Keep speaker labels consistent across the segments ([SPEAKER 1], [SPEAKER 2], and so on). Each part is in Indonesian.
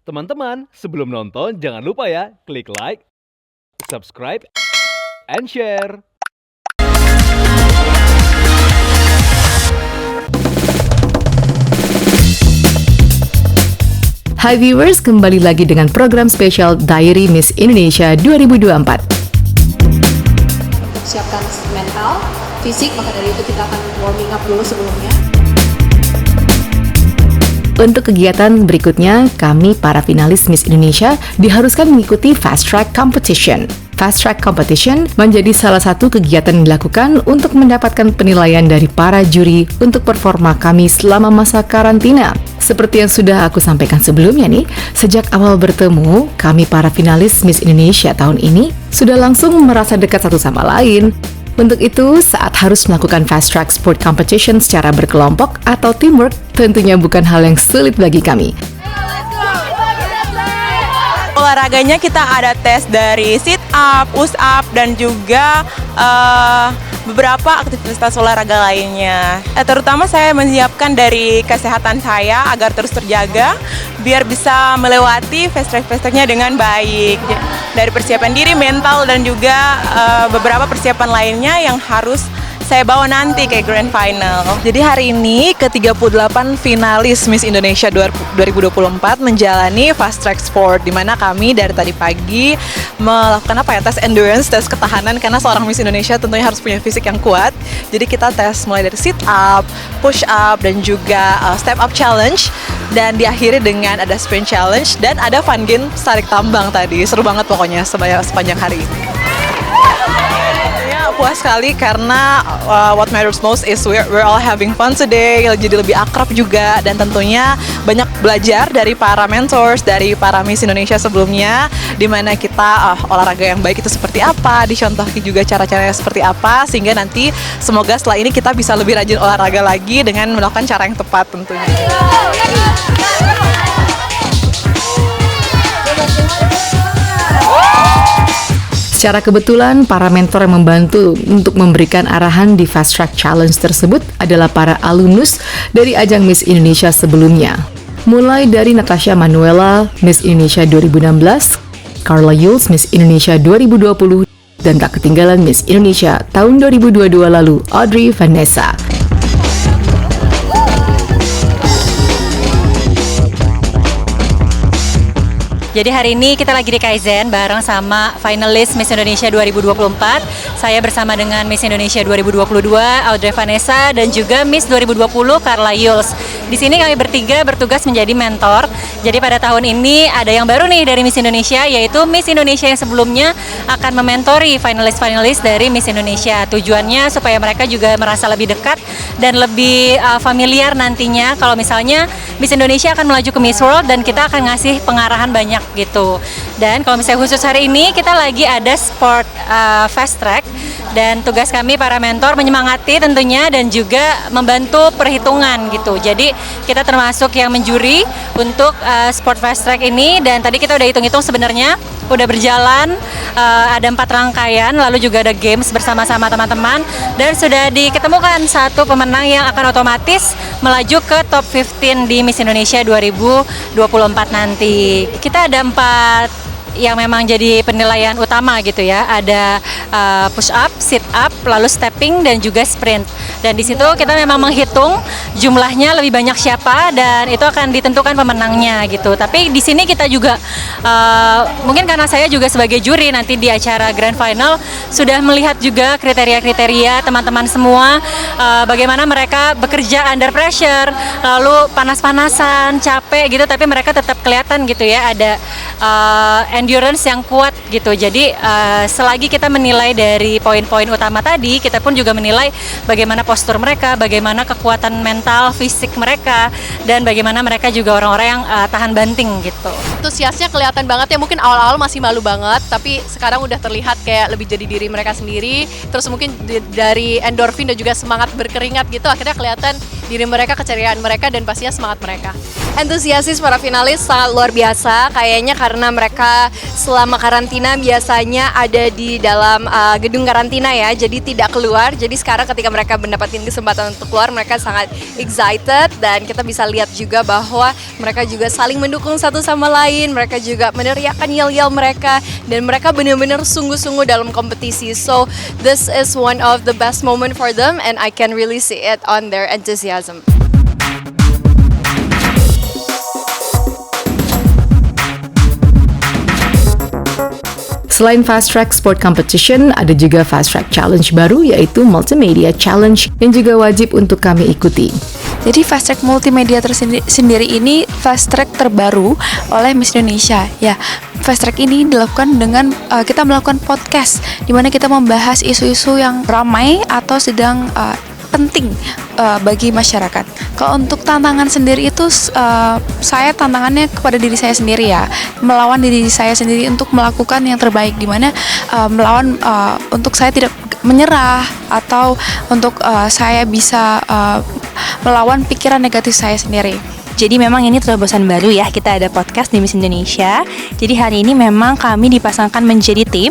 [SPEAKER 1] Teman-teman, sebelum nonton jangan lupa ya, klik like, subscribe, and share.
[SPEAKER 2] Hai viewers, kembali lagi dengan program spesial Diary Miss Indonesia 2024.
[SPEAKER 3] Siapkan mental, fisik, maka dari itu kita akan warming up dulu sebelumnya.
[SPEAKER 2] Untuk kegiatan berikutnya, kami para finalis Miss Indonesia diharuskan mengikuti Fast Track Competition. Fast Track Competition menjadi salah satu kegiatan yang dilakukan untuk mendapatkan penilaian dari para juri untuk performa kami selama masa karantina. Seperti yang sudah aku sampaikan sebelumnya nih, sejak awal bertemu, kami para finalis Miss Indonesia tahun ini sudah langsung merasa dekat satu sama lain. Untuk itu, saat harus melakukan Fast Track Sport Competition secara berkelompok atau teamwork, tentunya bukan hal yang sulit bagi kami.
[SPEAKER 4] Olahraganya kita ada tes dari sit up, push up, dan juga beberapa aktivitas olahraga lainnya. Terutama saya menyiapkan dari kesehatan saya agar terus terjaga, biar bisa melewati fast track-nya dengan baik. Dari persiapan diri, mental, dan juga beberapa persiapan lainnya yang harus saya bawa nanti ke Grand Final.
[SPEAKER 5] Jadi hari ini ke-38 finalis Miss Indonesia 2024 menjalani Fast Track Sport, di mana kami dari tadi pagi melakukan tes endurance, tes ketahanan, karena seorang Miss Indonesia tentunya harus punya fisik yang kuat. Jadi kita tes mulai dari sit up, push up, dan juga step up challenge, dan diakhiri dengan ada sprint challenge dan ada fun game tarik tambang tadi. Seru banget pokoknya sepanjang hari ini. Puas sekali karena what matters most is we're all having fun today, jadi lebih akrab juga, dan tentunya banyak belajar dari para mentors, dari para Miss Indonesia sebelumnya, di mana kita olahraga yang baik itu seperti apa, dicontohi juga cara-caranya seperti apa, sehingga nanti semoga setelah ini kita bisa lebih rajin olahraga lagi dengan melakukan cara yang tepat tentunya.
[SPEAKER 2] Secara kebetulan, para mentor yang membantu untuk memberikan arahan di Fast Track Challenge tersebut adalah para alumnus dari ajang Miss Indonesia sebelumnya. Mulai dari Natasha Manuela, Miss Indonesia 2016, Carla Yules, Miss Indonesia 2020, dan tak ketinggalan Miss Indonesia tahun 2022 lalu, Audrey Vanessa.
[SPEAKER 6] Jadi hari ini kita lagi di Kaizen bareng sama finalis Miss Indonesia 2024. Saya bersama dengan Miss Indonesia 2022 Audrey Vanessa dan juga Miss 2020 Carla Yules. Di sini kami bertiga bertugas menjadi mentor. Jadi pada tahun ini ada yang baru nih dari Miss Indonesia, yaitu Miss Indonesia yang sebelumnya akan mementori finalis-finalis dari Miss Indonesia. Tujuannya supaya mereka juga merasa lebih dekat dan lebih familiar nantinya kalau misalnya Miss Indonesia akan melaju ke Miss World, dan kita akan ngasih pengarahan banyak gitu. Dan kalau misalnya khusus hari ini kita lagi ada sport fast track, dan tugas kami para mentor menyemangati tentunya dan juga membantu perhitungan gitu. Jadi kita termasuk yang menjuri untuk sport fast track ini, dan tadi kita udah hitung-hitung sebenarnya udah berjalan ada 4 rangkaian, lalu juga ada games bersama-sama teman-teman, dan sudah diketemukan satu pemenang yang akan otomatis melaju ke top 15 di Miss Indonesia 2024 nanti. Kita ada 4 yang memang jadi penilaian utama gitu ya. Ada push up, sit up, lalu stepping, dan juga sprint. Dan di situ kita memang menghitung jumlahnya lebih banyak siapa, dan itu akan ditentukan pemenangnya gitu. Tapi di sini kita juga mungkin karena saya juga sebagai juri nanti di acara Grand Final sudah melihat juga kriteria-kriteria teman-teman semua, bagaimana mereka bekerja under pressure, lalu panas-panasan, capek gitu, tapi mereka tetap kelihatan gitu ya, ada endurance yang kuat gitu. Jadi selagi kita menilai dari poin-poin utama tadi, kita pun juga menilai bagaimana postur mereka, bagaimana kekuatan mental, fisik mereka, dan bagaimana mereka juga orang-orang yang tahan banting gitu.
[SPEAKER 3] Antusiasnya kelihatan banget ya, mungkin awal-awal masih malu banget, tapi sekarang udah terlihat kayak lebih jadi diri mereka sendiri. Terus mungkin dari endorfin dan juga semangat berkeringat gitu, akhirnya kelihatan diri mereka, keceriaan mereka, dan pastinya semangat mereka.
[SPEAKER 7] Antusiasis para finalis sangat luar biasa kayaknya, karena mereka
[SPEAKER 3] selama karantina biasanya ada di dalam gedung karantina ya, jadi tidak keluar. Jadi sekarang ketika mereka mendapatkan kesempatan untuk keluar, mereka sangat excited, dan kita bisa lihat juga bahwa mereka juga saling mendukung satu sama lain. Mereka juga meneriakkan yel-yel mereka, dan mereka benar-benar sungguh-sungguh dalam kompetisi. So this is one of the best moment for them, and I can really see it on their enthusiasm.
[SPEAKER 2] Selain Fast Track Sport Competition, ada juga Fast Track Challenge baru yaitu Multimedia Challenge yang juga wajib untuk kami ikuti.
[SPEAKER 7] Jadi Fast Track Multimedia sendiri ini Fast Track terbaru oleh Miss Indonesia. Ya, Fast Track ini dilakukan dengan kita melakukan podcast di mana kita membahas isu-isu yang ramai atau sedang penting bagi masyarakat. Kalau untuk tantangan sendiri itu saya tantangannya kepada diri saya sendiri ya, melawan diri saya sendiri untuk melakukan yang terbaik, di mana melawan untuk saya tidak menyerah atau untuk saya bisa melawan pikiran negatif saya sendiri.
[SPEAKER 6] Jadi memang ini terobosan baru ya, kita ada podcast di Miss Indonesia. Jadi hari ini memang kami dipasangkan menjadi tim,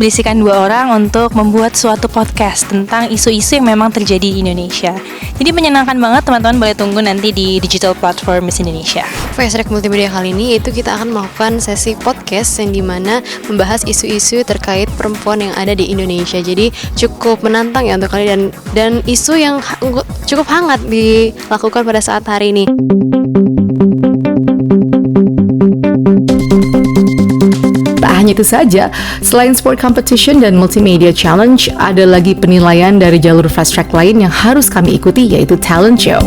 [SPEAKER 6] berisikan 2 orang untuk membuat suatu podcast tentang isu-isu yang memang terjadi di Indonesia. Jadi menyenangkan banget, teman-teman boleh tunggu nanti di digital platform Miss Indonesia.
[SPEAKER 8] Fast Track Multimedia kali ini itu kita akan melakukan sesi podcast yang dimana membahas isu-isu terkait perempuan yang ada di Indonesia. Jadi cukup menantang ya untuk kalian, dan isu yang cukup hangat dilakukan pada saat hari ini.
[SPEAKER 2] Tak hanya itu saja, selain sport competition dan multimedia challenge, ada lagi penilaian dari jalur fast track lain yang harus kami ikuti, yaitu talent show.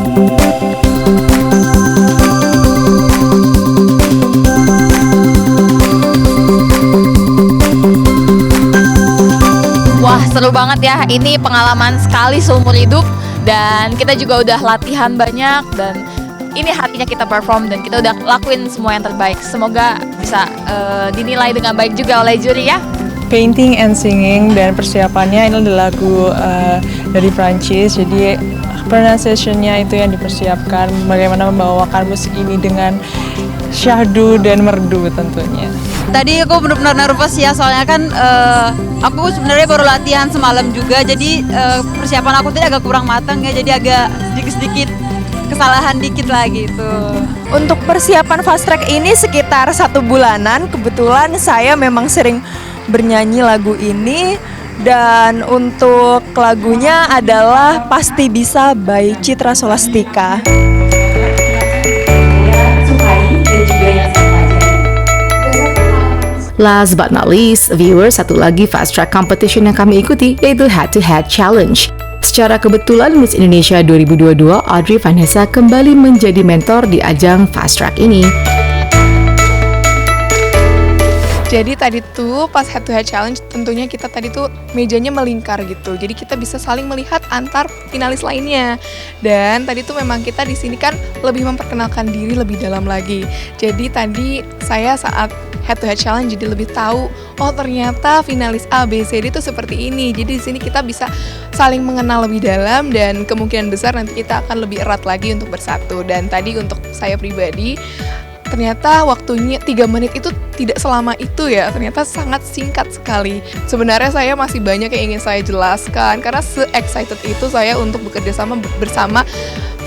[SPEAKER 9] Wah, seru banget ya, ini pengalaman sekali seumur hidup, dan kita juga udah latihan banyak, dan ini hatinya kita perform dan kita udah lakuin semua yang terbaik. Semoga bisa dinilai dengan baik juga oleh juri ya.
[SPEAKER 4] Painting and singing, dan persiapannya ini adalah lagu dari Prancis, jadi pronunciation-nya itu yang dipersiapkan, bagaimana membawakan musik ini dengan syahdu dan merdu tentunya.
[SPEAKER 9] Tadi aku benar-benar nervous ya, soalnya kan aku sebenarnya baru latihan semalam juga, jadi persiapan aku tadi agak kurang matang ya, jadi agak sedikit-sedikit kesalahan dikit lagi tuh.
[SPEAKER 4] Untuk persiapan fast track ini sekitar 1 bulanan. Kebetulan saya memang sering bernyanyi lagu ini, dan untuk lagunya adalah Pasti Bisa by Citra Solastika.
[SPEAKER 2] Last but not least, viewers, satu lagi fast track competition yang kami ikuti yaitu Head to Head Challenge. Secara kebetulan Miss Indonesia 2022 Audrey Vanessa kembali menjadi mentor di ajang fast track ini.
[SPEAKER 7] Jadi tadi tuh pas head to head challenge tentunya kita tadi tuh mejanya melingkar gitu. Jadi kita bisa saling melihat antar finalis lainnya. Dan tadi tuh memang kita di sini kan lebih memperkenalkan diri lebih dalam lagi. Jadi tadi saya saat head to head challenge jadi lebih tahu, oh ternyata finalis A, B, C, D itu seperti ini. Jadi di sini kita bisa saling mengenal lebih dalam, dan kemungkinan besar nanti kita akan lebih erat lagi untuk bersatu. Dan tadi untuk saya pribadi, ternyata waktunya 3 menit itu tidak selama itu ya, ternyata sangat singkat sekali. Sebenarnya saya masih banyak yang ingin saya jelaskan, karena se-excited itu saya untuk bekerja sama bersama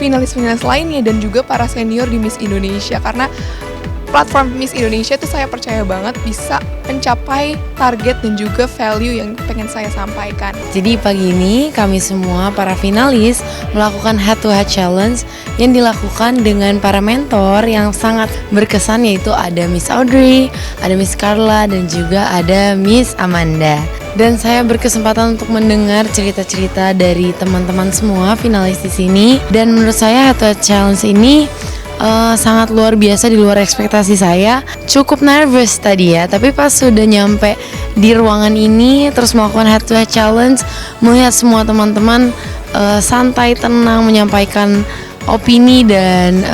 [SPEAKER 7] finalis-finalis lainnya dan juga para senior di Miss Indonesia, karena platform Miss Indonesia itu saya percaya banget bisa mencapai target dan juga value yang pengen saya sampaikan.
[SPEAKER 8] Jadi pagi ini kami semua para finalis melakukan head to head challenge yang dilakukan dengan para mentor yang sangat berkesan, yaitu ada Miss Audrey, ada Miss Carla, dan juga ada Miss Amanda. Dan saya berkesempatan untuk mendengar cerita-cerita dari teman-teman semua finalis di sini, dan menurut saya head to head challenge ini sangat luar biasa, di luar ekspektasi saya. Cukup nervous tadi ya, tapi pas sudah nyampe di ruangan ini terus melakukan head to head challenge, melihat semua teman-teman santai, tenang menyampaikan opini dan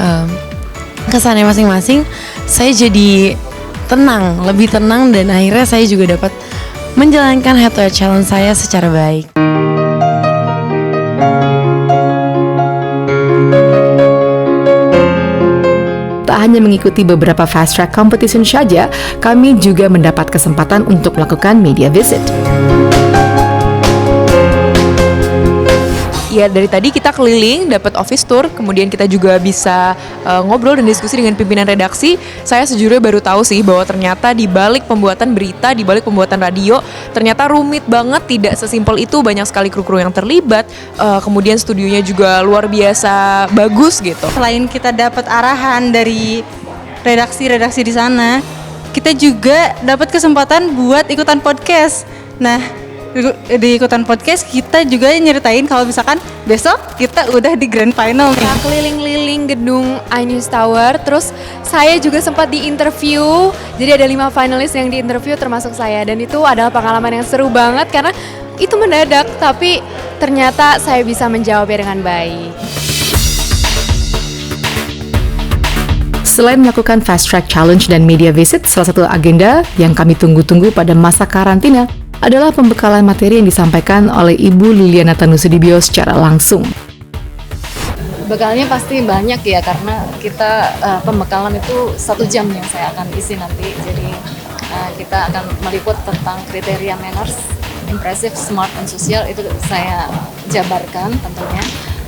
[SPEAKER 8] kesannya masing-masing, saya jadi tenang, lebih tenang, dan akhirnya saya juga dapat menjalankan head to head challenge saya secara baik. Tak
[SPEAKER 2] hanya mengikuti beberapa fast track competition saja, kami juga mendapat kesempatan untuk melakukan media visit.
[SPEAKER 7] Ya, dari tadi kita keliling, dapat office tour, kemudian kita juga bisa ngobrol dan diskusi dengan pimpinan redaksi. Saya sejujurnya baru tahu sih bahwa ternyata di balik pembuatan berita, di balik pembuatan radio, ternyata rumit banget, tidak sesimpel itu, banyak sekali kru-kru yang terlibat. Kemudian studionya juga luar biasa bagus gitu.
[SPEAKER 10] Selain kita dapat arahan dari redaksi-redaksi di sana, kita juga dapat kesempatan buat ikutan podcast. Nah, di ikutan podcast kita juga nyeritain kalau misalkan besok kita udah di grand final nih.
[SPEAKER 11] Keliling-liling gedung iNews Tower, terus saya juga sempat diinterview. Jadi ada 5 finalis yang diinterview termasuk saya, dan itu adalah pengalaman yang seru banget karena itu mendadak, tapi ternyata saya bisa menjawabnya dengan baik.
[SPEAKER 2] Selain melakukan Fast Track Challenge dan media visit, salah satu agenda yang kami tunggu-tunggu pada masa karantina adalah pembekalan materi yang disampaikan oleh Ibu Liliana Tanusudibio secara langsung.
[SPEAKER 12] Bekalnya pasti banyak ya, karena kita pembekalan itu 1 jam yang saya akan isi nanti. Jadi kita akan meliput tentang kriteria manners, impressive, smart, dan social, itu saya jabarkan tentunya.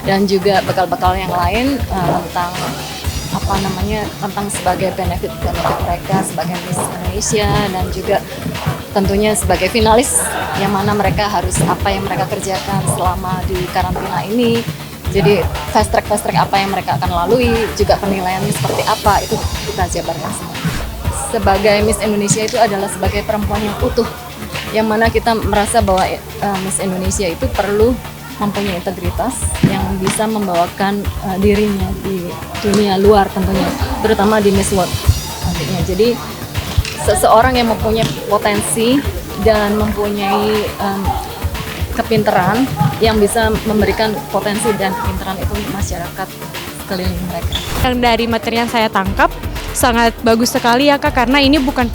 [SPEAKER 12] Dan juga bekal-bekal yang lain tentang tentang sebagai benefit mereka sebagai Miss Indonesia, dan juga tentunya sebagai finalis yang mana mereka harus apa yang mereka kerjakan selama di karantina ini. Jadi fast track apa yang mereka akan lalui, juga penilaiannya seperti apa, itu kita jabarkan semua. Sebagai Miss Indonesia itu adalah sebagai perempuan yang utuh, yang mana kita merasa bahwa Miss Indonesia itu perlu mempunyai integritas yang bisa membawakan dirinya di dunia luar tentunya, terutama di Miss World nantinya. Jadi seseorang yang mempunyai potensi dan mempunyai kepintaran yang bisa memberikan potensi dan kepintaran itu untuk masyarakat sekeliling mereka.
[SPEAKER 13] Yang dari materi yang saya tangkap sangat bagus sekali ya Kak, karena ini bukan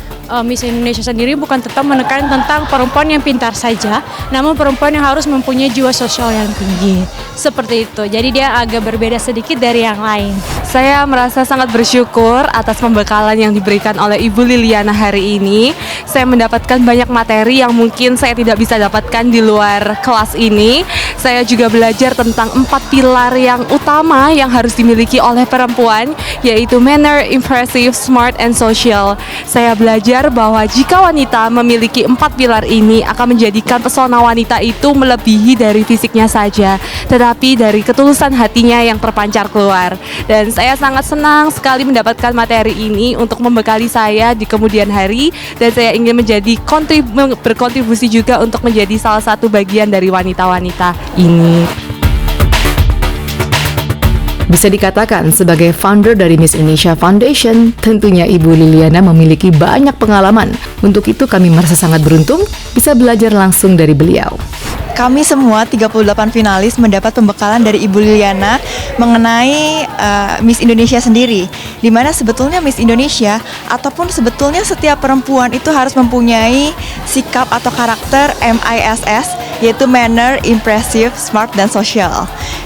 [SPEAKER 13] Miss Indonesia sendiri bukan tetap menekan tentang perempuan yang pintar saja, namun perempuan yang harus mempunyai jiwa sosial yang tinggi. Seperti itu, jadi dia agak berbeda sedikit dari yang lain.
[SPEAKER 14] Saya merasa sangat bersyukur atas pembekalan yang diberikan oleh Ibu Liliana hari ini. Saya mendapatkan banyak materi yang mungkin saya tidak bisa dapatkan di luar kelas ini. Saya juga belajar tentang 4 pilar yang utama yang harus dimiliki oleh perempuan, yaitu manner, impressive, smart, and social. Saya belajar bahwa jika wanita memiliki 4 pilar ini akan menjadikan pesona wanita itu melebihi dari fisiknya saja, tetapi dari ketulusan hatinya yang terpancar keluar. Dan saya sangat senang sekali mendapatkan materi ini untuk membekali saya di kemudian hari, dan saya ingin berkontribusi juga untuk menjadi salah satu bagian dari wanita-wanita ini.
[SPEAKER 2] Bisa dikatakan sebagai founder dari Miss Indonesia Foundation, tentunya Ibu Liliana memiliki banyak pengalaman. Untuk itu kami merasa sangat beruntung bisa belajar langsung dari beliau.
[SPEAKER 15] Kami semua 38 finalis mendapat pembekalan dari Ibu Liliana mengenai Miss Indonesia sendiri, di mana sebetulnya Miss Indonesia ataupun sebetulnya setiap perempuan itu harus mempunyai sikap atau karakter MISS, yaitu manner, impressive, smart, dan social.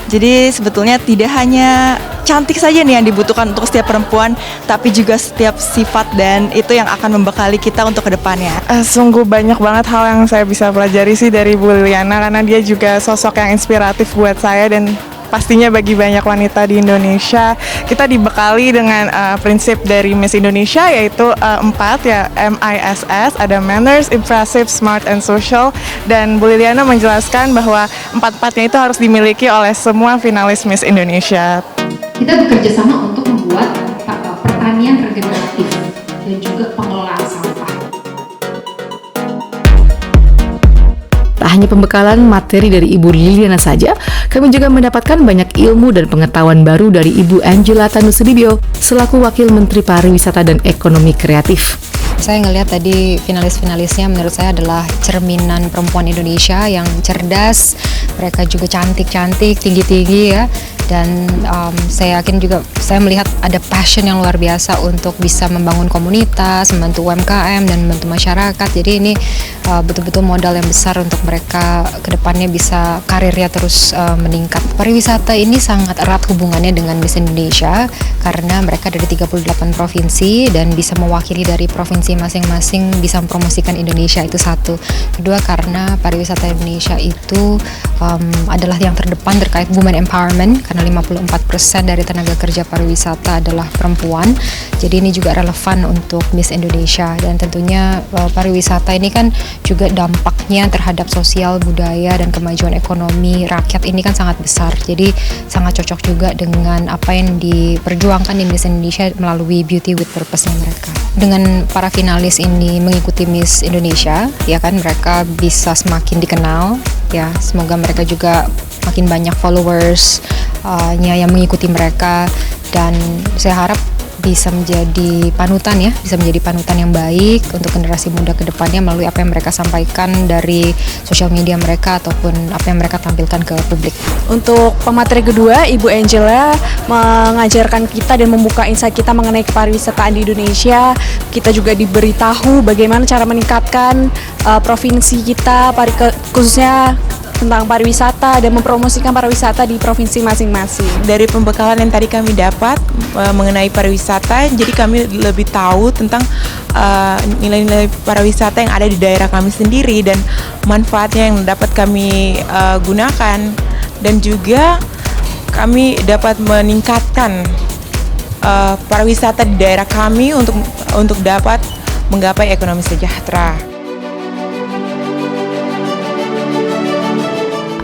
[SPEAKER 15] Jadi sebetulnya tidak hanya cantik saja nih yang dibutuhkan untuk setiap perempuan, tapi juga setiap sifat, dan itu yang akan membekali kita untuk kedepannya.
[SPEAKER 16] Sungguh banyak banget hal yang saya bisa pelajari sih dari Bu Liliana, karena dia juga sosok yang inspiratif buat saya dan pastinya bagi banyak wanita di Indonesia. Kita dibekali dengan prinsip dari Miss Indonesia, yaitu 4 ya, MISS, ada manners, impressive, smart, and social. Dan Bu Liliana menjelaskan bahwa 4-4-nya itu harus dimiliki oleh semua finalis Miss Indonesia.
[SPEAKER 17] Kita bekerja sama untuk membuat pertanian regeneratif dan juga pengelolaan sampah.
[SPEAKER 2] Tak hanya pembekalan materi dari Ibu Liliana saja, kami juga mendapatkan banyak ilmu dan pengetahuan baru dari Ibu Angela Tanusudibio selaku Wakil Menteri Pariwisata dan Ekonomi Kreatif.
[SPEAKER 18] Saya ngelihat tadi finalis-finalisnya menurut saya adalah cerminan perempuan Indonesia yang cerdas, mereka juga cantik-cantik, tinggi-tinggi ya, dan saya yakin juga saya melihat ada passion yang luar biasa untuk bisa membangun komunitas, membantu UMKM dan membantu masyarakat. Jadi ini betul-betul modal yang besar untuk mereka kedepannya bisa karirnya terus meningkat. Pariwisata ini sangat erat hubungannya dengan Miss Indonesia karena mereka dari 38 provinsi dan bisa mewakili dari provinsi masing-masing bisa mempromosikan Indonesia, itu satu. Kedua, karena pariwisata Indonesia itu adalah yang terdepan terkait women empowerment karena 54% dari tenaga kerja pariwisata adalah perempuan. Jadi ini juga relevan untuk Miss Indonesia dan tentunya pariwisata ini kan juga dampaknya terhadap sosial, budaya dan kemajuan ekonomi rakyat ini kan sangat besar. Jadi sangat cocok juga dengan apa yang diperjuangkan di Miss Indonesia melalui Beauty with Purpose-nya mereka. Dengan para finalis ini mengikuti Miss Indonesia, ya kan mereka bisa semakin dikenal, ya semoga mereka juga makin banyak followers-nya yang mengikuti mereka dan saya harap bisa menjadi panutan ya, bisa menjadi panutan yang baik untuk generasi muda ke depannya melalui apa yang mereka sampaikan dari sosial media mereka ataupun apa yang mereka tampilkan ke publik.
[SPEAKER 13] Untuk pemateri kedua, Ibu Angela mengajarkan kita dan membuka insight kita mengenai kepariwisataan di Indonesia. Kita juga diberitahu bagaimana cara meningkatkan provinsi kita, khususnya tentang pariwisata dan mempromosikan pariwisata di provinsi masing-masing.
[SPEAKER 4] Dari pembekalan yang tadi kami dapat mengenai pariwisata, jadi kami lebih tahu tentang nilai-nilai pariwisata yang ada di daerah kami sendiri dan manfaatnya yang dapat kami gunakan, dan juga kami dapat meningkatkan pariwisata di daerah kami untuk dapat menggapai ekonomi sejahtera.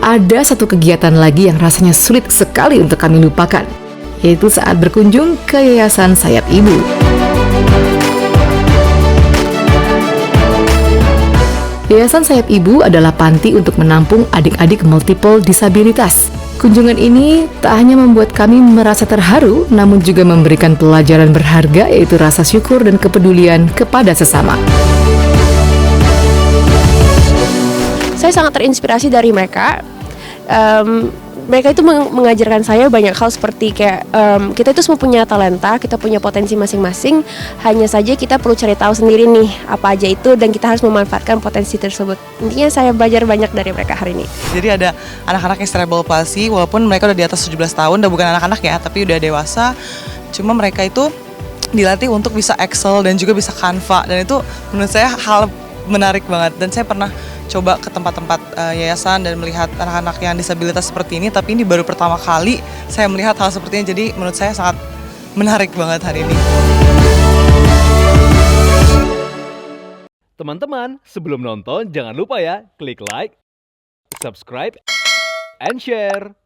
[SPEAKER 2] Ada satu kegiatan lagi yang rasanya sulit sekali untuk kami lupakan, yaitu saat berkunjung ke Yayasan Sayap Ibu. Yayasan Sayap Ibu adalah panti untuk menampung adik-adik multiple disabilitas. Kunjungan ini tak hanya membuat kami merasa terharu, namun juga memberikan pelajaran berharga, yaitu rasa syukur dan kepedulian kepada sesama.
[SPEAKER 19] Saya sangat terinspirasi dari mereka. Mereka itu mengajarkan saya banyak hal seperti kayak kita itu semua punya talenta, kita punya potensi masing-masing. Hanya saja kita perlu cari tahu sendiri nih apa aja itu dan kita harus memanfaatkan potensi tersebut. Intinya saya belajar banyak dari mereka hari ini.
[SPEAKER 20] Jadi ada anak-anak yang cerebral palsy, walaupun mereka udah di atas 17 tahun, udah bukan anak-anak ya, tapi udah dewasa. Cuma mereka itu dilatih untuk bisa Excel dan juga bisa Canva, dan itu menurut saya hal menarik banget. Dan saya pernah coba ke tempat-tempat yayasan dan melihat anak-anak yang disabilitas seperti ini, tapi ini baru pertama kali saya melihat hal seperti ini, jadi menurut saya sangat menarik banget hari ini.
[SPEAKER 1] Teman-teman, sebelum nonton jangan lupa ya klik like, subscribe, and share.